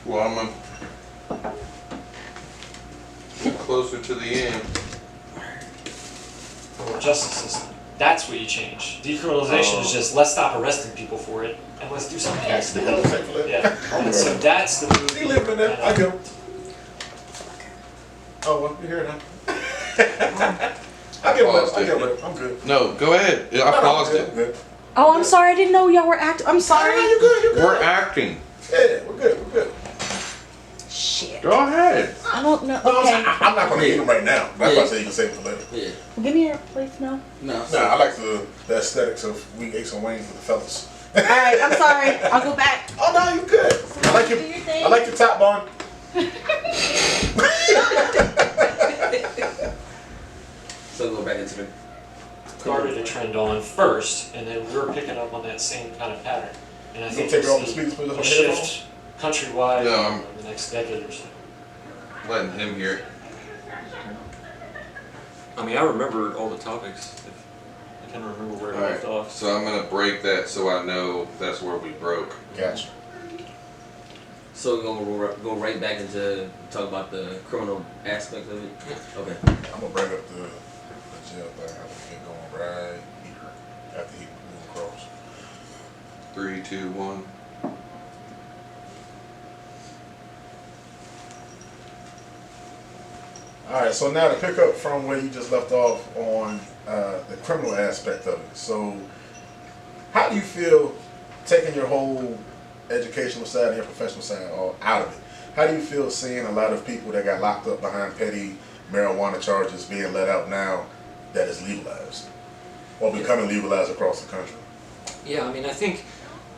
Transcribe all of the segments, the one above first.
Well, I'm gonna get closer to the end. Criminal justice system. That's what you change. Decriminalization is just let's stop arresting people for it and let's do something else. Yeah. And so that's the move. You live in that. I go. Oh, well, you're here now. I get it. I'm good. No, go ahead. I paused it. Good. Oh, I'm sorry. I didn't know y'all were acting. I'm sorry. You're good. We're acting. Yeah, we're good. Shit. Go ahead. I don't know. No, Okay. I'm not going to eat them right now. That's why I say you can save it for later. Yeah. Well, give me your plates now. No. Nah, I like the aesthetics of we ate some wings with the fellas. All right. I'm sorry. I'll go back. Oh no, you good. I like your top bun. So go back into the. Started a trend on first, and then we're picking up on that same kind of pattern. And I You think take it off we'll the see speakers, put it on a the shift countrywide No, in the next decade or so. Letting him hear it. I mean, I remember all the topics. I can remember where I left off. So I'm gonna break that so I know that's where we broke. Gotcha. So we're gonna go right back into talk about the criminal aspect of it. Okay. I'm gonna bring up the jail thing. I'm gonna get going right here after he moves across. 3, 2, 1. All right, so now to pick up from where you just left off on the criminal aspect of it. So, how do you feel taking your whole educational side and your professional side all out of it? How do you feel seeing a lot of people that got locked up behind petty marijuana charges being let out now that is legalized or becoming legalized across the country? Yeah, I mean, I think,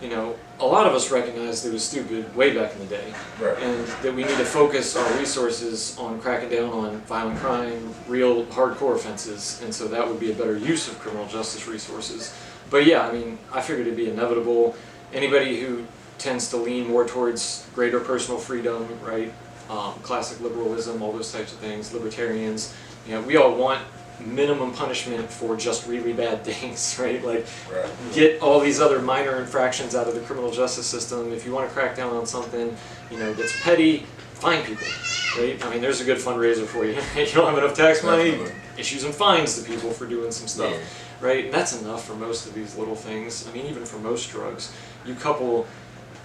you know, a lot of us recognized it was stupid way back in the day. Right. And that we need to focus our resources on cracking down on violent crime, real hardcore offenses, and so that would be a better use of criminal justice resources. But yeah, I mean, I figured it'd be inevitable. Anybody who tends to lean more towards greater personal freedom, right, classic liberalism, all those types of things, libertarians, you know, we all want minimum punishment for just really bad things, right? Like, get all these other minor infractions out of the criminal justice system. If you want to crack down on something, you know, that's petty, fine people, right? I mean, there's a good fundraiser for you. You don't have enough tax money, issue some fines to people for doing some stuff, right? And that's enough for most of these little things. I mean, even for most drugs, you couple,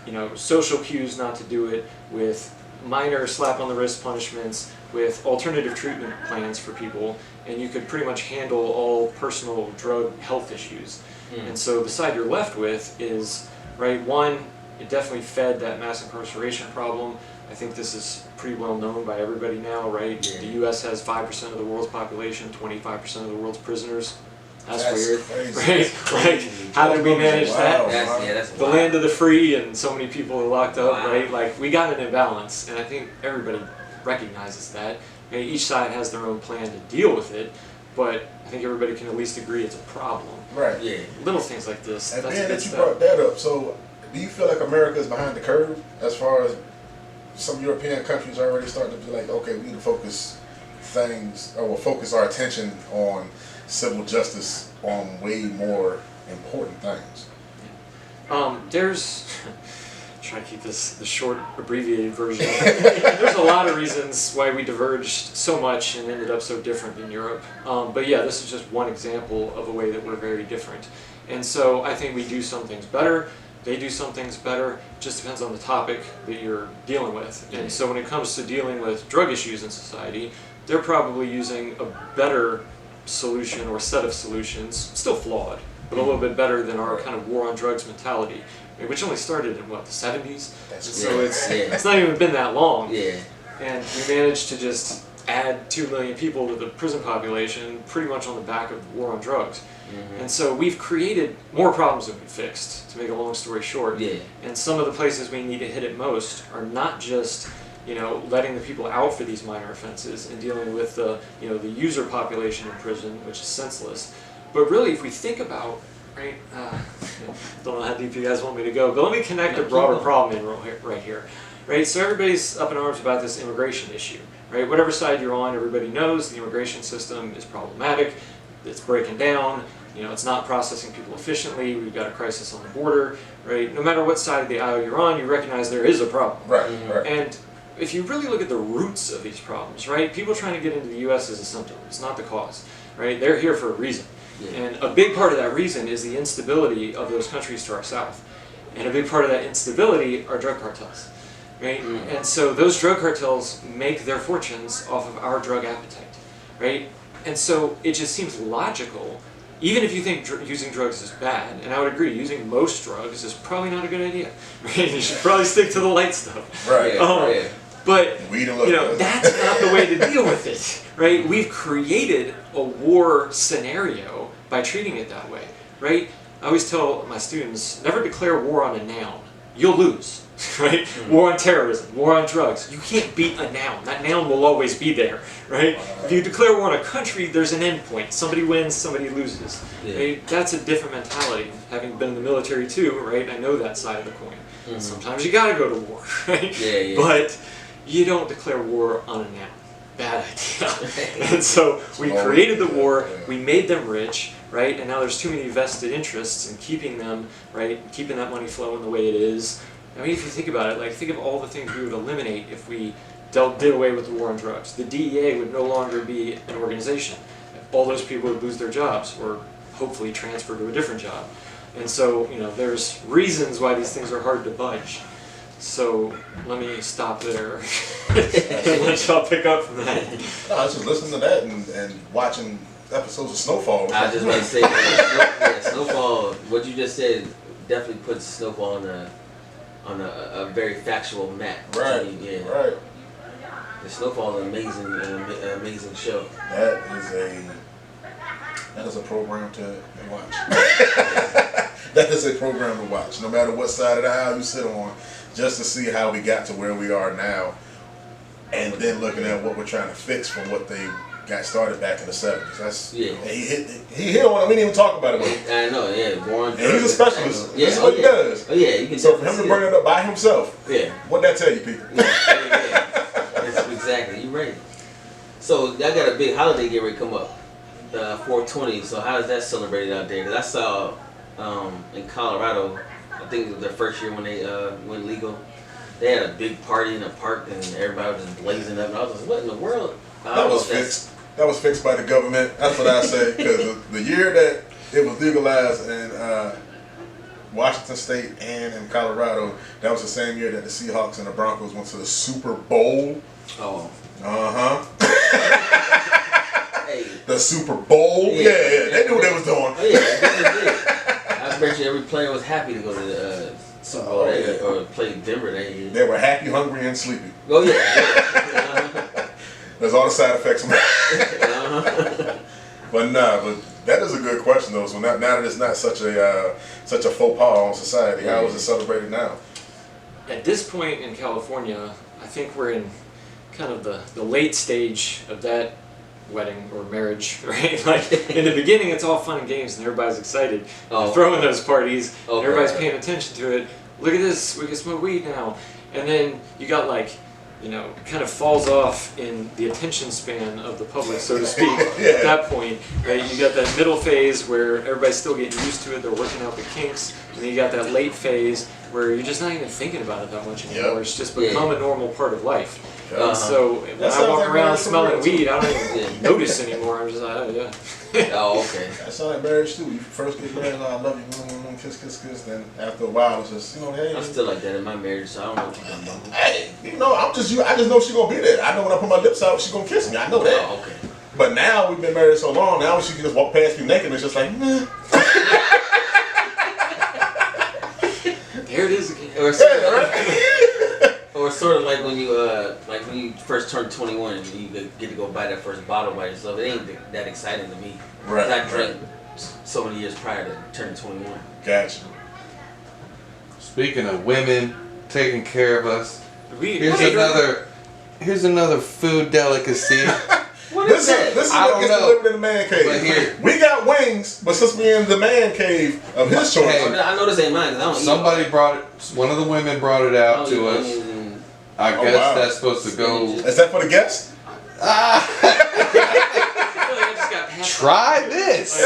you know, social cues not to do it with minor slap on the wrist punishments, with alternative treatment plans for people, and you could pretty much handle all personal drug health issues. And so the side you're left with is, right, one, it definitely fed that mass incarceration problem. I think this is pretty well known by everybody now, right? The US has 5% of the world's population, 25% of the world's prisoners. That's weird, crazy. right? Like, how did we manage that? That's The land of the free and so many people are locked up, right? Like, we got an imbalance, and I think everybody recognizes that. Okay, each side has their own plan to deal with it, but I think everybody can at least agree it's a problem. Right. Yeah. Little things like this. And that's then good that you stuff. brought that up, so do you feel like America is behind the curve as far as some European countries are already starting to be like, okay, we need to focus things, or we'll focus our attention on civil justice on way more important things? There's, try to keep this the short, abbreviated version. There's a lot of reasons why we diverged so much and ended up so different in Europe. But yeah, this is just one example of a way that we're very different. And so I think we do some things better. They do some things better. It just depends on the topic that you're dealing with. And so when it comes to dealing with drug issues in society, they're probably using a better solution or set of solutions, still flawed, but a little bit better than our kind of war on drugs mentality, which only started in what, the 70s? So it's not even been that long. Yeah. And we managed to just add 2 million people to the prison population pretty much on the back of the war on drugs. And so we've created more problems than we've fixed, to make a long story short. Yeah. And some of the places we need to hit it most are not just, you know, letting the people out for these minor offenses and dealing with the, you know, the user population in prison, which is senseless. But really, if we think about, right, don't know how deep you guys want me to go, but let me connect a broader problem in right here. Right, so everybody's up in arms about this immigration issue, right? Whatever side you're on, everybody knows the immigration system is problematic, it's breaking down, you know, it's not processing people efficiently, we've got a crisis on the border, right? No matter what side of the aisle you're on, you recognize there is a problem. Right, right. And if you really look at the roots of these problems, right? People trying to get into the U.S. is a symptom. It's not the cause, right? They're here for a reason. Yeah. And a big part of that reason is the instability of those countries to our south. And a big part of that instability are drug cartels, right? And so those drug cartels make their fortunes off of our drug appetite, right? And so it just seems logical, even if you think using drugs is bad, and I would agree, using most drugs is probably not a good idea, right? You should probably stick to the light stuff. Right. Yeah. But Weed and you know, liquor. that's not the way to deal with it, right? We've created a war scenario by treating it that way, right? I always tell my students, never declare war on a noun. You'll lose, right? War on terrorism, war on drugs. You can't beat a noun. That noun will always be there, right? If you declare war on a country, there's an end point. Somebody wins, somebody loses. Yeah. Right? That's a different mentality. Having been in the military too, right? I know that side of the coin. Sometimes you gotta go to war, right? Yeah. But you don't declare war on a noun. Bad idea. And so we Oh, created the war, yeah. we made them rich, right? And now there's too many vested interests in keeping them, right? Keeping that money flowing the way it is. I mean, if you think about it, like think of all the things we would eliminate if we did away with the war on drugs. The DEA would no longer be an organization. All those people would lose their jobs or hopefully transfer to a different job. And so, you know, there's reasons why these things are hard to budge. So let me stop there and let y'all pick up from that. No, I was just listening to that and watching episodes of Snowfall. I was just about to say, yeah, Snowfall. What you just said definitely puts Snowfall on a very factual map. Right, Yeah. right. The Snowfall is an amazing show. That is a program to watch. That is a program to watch, no matter what side of the aisle you sit on, just to see how we got to where we are now, and then looking at what we're trying to fix from what they got started back in the 70s. That's Yeah. He hit on it. We didn't even talk about it. But I know, yeah. War on and he's a drugs. specialist. Yeah, This is what he does. Oh yeah, you can. So for him to bring it up by himself, Yeah. what'd that tell you, people? Yeah. That's exactly. You're right. So I got a big holiday getting ready to come up, 420. So how is that celebrated out there? Because I saw in Colorado, I think it was their first year when they went legal. They had a big party in a park and everybody was just blazing up. And I was like, what in the world? That was fixed. That was fixed by the government. That's what I say. Because the year that it was legalized in Washington State and in Colorado, that was the same year that the Seahawks and the Broncos went to the Super Bowl. Oh. Hey. The Super Bowl. Yeah, they knew what they was doing. Oh yeah, I bet you every player was happy to go to the Super Bowl or play Denver that year. They were happy, hungry, and sleepy. Oh yeah. There's all the side effects. But that is a good question though. So now that it's not such a faux pas on society, how is it celebrated now? At this point in California, I think we're in kind of the late stage of that wedding or marriage, right? Like in the beginning, it's all fun and games and everybody's excited. They're throwing those parties, and everybody's paying attention to it. Look at this, we can smoke weed now. And then you got like, you know, kind of falls off in the attention span of the public, so to speak, at that point, right? You got that middle phase where everybody's still getting used to it, they're working out the kinks, and then you got that late phase where you're just not even thinking about it that much anymore. Yep. It's just become a normal part of life. And so when I walk around smelling weed, I don't even notice anymore. I'm just like, oh yeah. Oh, okay. That sounds like marriage too. You first get married, I love you, kiss, kiss, kiss. Then after a while, it's just, you know, hey. I'm still like that in my marriage, so I don't know what you're talking about. Hey, you know, I just know she's gonna be there. I know when I put my lips out, she's gonna kiss me. I know that. Oh, okay. But now we've been married so long. Now she can just walk past me naked, and it's just like, nah. There it is again. Or sort of like when you first turn 21 and you get to go buy that first bottle by yourself. It ain't that exciting to me. Right. 'Cause I drank so many years prior to turning 21. Gotcha. Speaking of women taking care of us, here's Here's another food delicacy. What is that? This is I what don't gets know. delivered in the man cave. But here- We got wings, but since we're in the man cave of his choice, Hey. I know this ain't mine. 'Cause I don't Somebody brought it. One of the women brought it out to us. I Oh, guess wow. that's supposed to go. is that for the guests? Try this.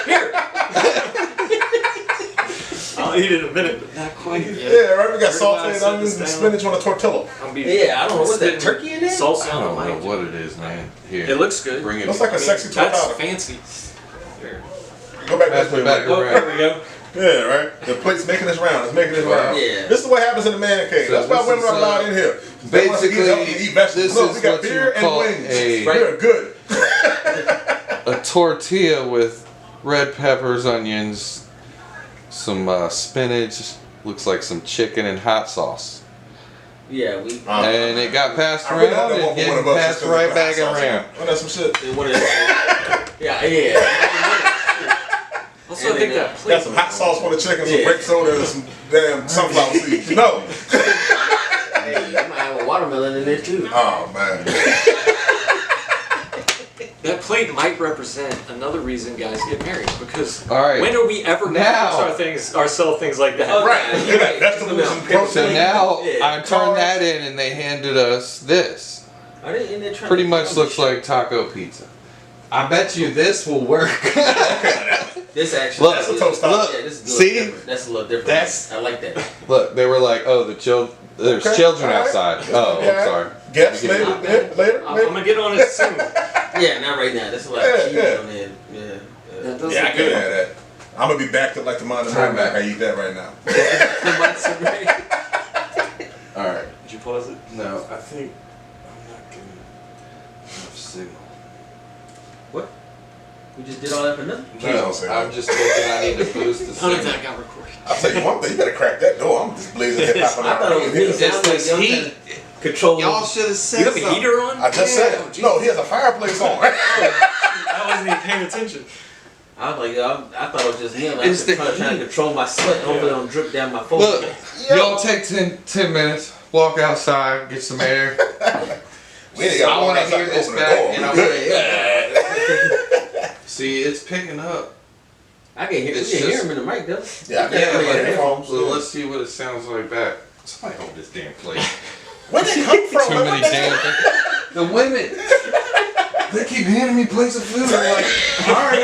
Here. eat it in a minute, but not quite yet. Yeah, right. We got Everybody salted set onions this and down. spinach on a tortilla. I'm being Yeah, I don't know what's that spitting turkey in there. Salsa I on don't the know mic. what it is, man. Here. It looks good. Bring it. Looks like a sexy That's tortilla. fancy. Here. Go back Pass this me way. back Mike. Oh, around. there we go. Yeah, right. The plate's making its round. It's making its round. Yeah. This is what happens in the man cave. So That's why this women is, are allowed in here. They want to basically, eat vegetables. this Look, is we got what you beer would and call wings. a- We're good. A tortilla with red peppers, onions, some spinach, looks like some chicken and hot sauce. Yeah, we. And it got passed I really around had that one and for one getting of us. passed just 'cause right it's back hot sauce. around. Oh, that's some shit. One of the, yeah. Also, I think that plate. Got some hot sauce for the chicken, some Yeah. grape soda, and some damn sunflower seeds. No. Hey, you might have a watermelon in there too. Oh man. That plate might represent another reason guys get married, because All right. when are we ever going to Now- fix ourselves things like that? Oh, Right. yeah, you're right. That's the losing Paper protein. So plate. now Yeah. I turned that in and they handed us this. Are they in there trying Pretty to much looks like taco pizza. I bet you this will work. this actually. Look, That's a toast Yeah, look, this is a little see? different. That's a little different. That's- I like that. Look, they were like, oh, there's Okay, children all right. outside. Oh, Yeah. I'm sorry. Guess Let me later, get it. later. I'm going to get on it soon. Yeah, not right now. That's a lot Yeah, of cheese yeah. on there. Yeah. That does Yeah, I look can good. have that. I'm gonna be back to like the mind of Time back. back. I eat that right now. All right. Did you pause it? No, I think I'm not getting enough signal. What? We just did all that for nothing? Please don't say I'm that. just thinking I need to boost the None of signal. that got recorded. I'll tell you one thing. You better crack that door. I'm just blazing hip hop. I thought it was me. It's this Y'all heat. Control. Y'all should have said You have a something. heater on? I just said it. No, he has a fireplace on. I wasn't even paying attention. I was like, I thought it was just him. I It's was the trying to control my sweat. Hopefully, it don't drip down my phone. Look, y'all take 10 minutes, walk outside, get some air. We ain't gotta I walk want to outside hear and this open the back, door. and We I good. want to. See, it's picking up. I can hear, It's you can hear just- him in the mic though. Yeah, I can Yeah, hear but headphones. let's see what it sounds like back. Somebody hold this damn plate. Where'd they come from? Too many damn things. The women, they keep handing me plates of food. I'm like, all right.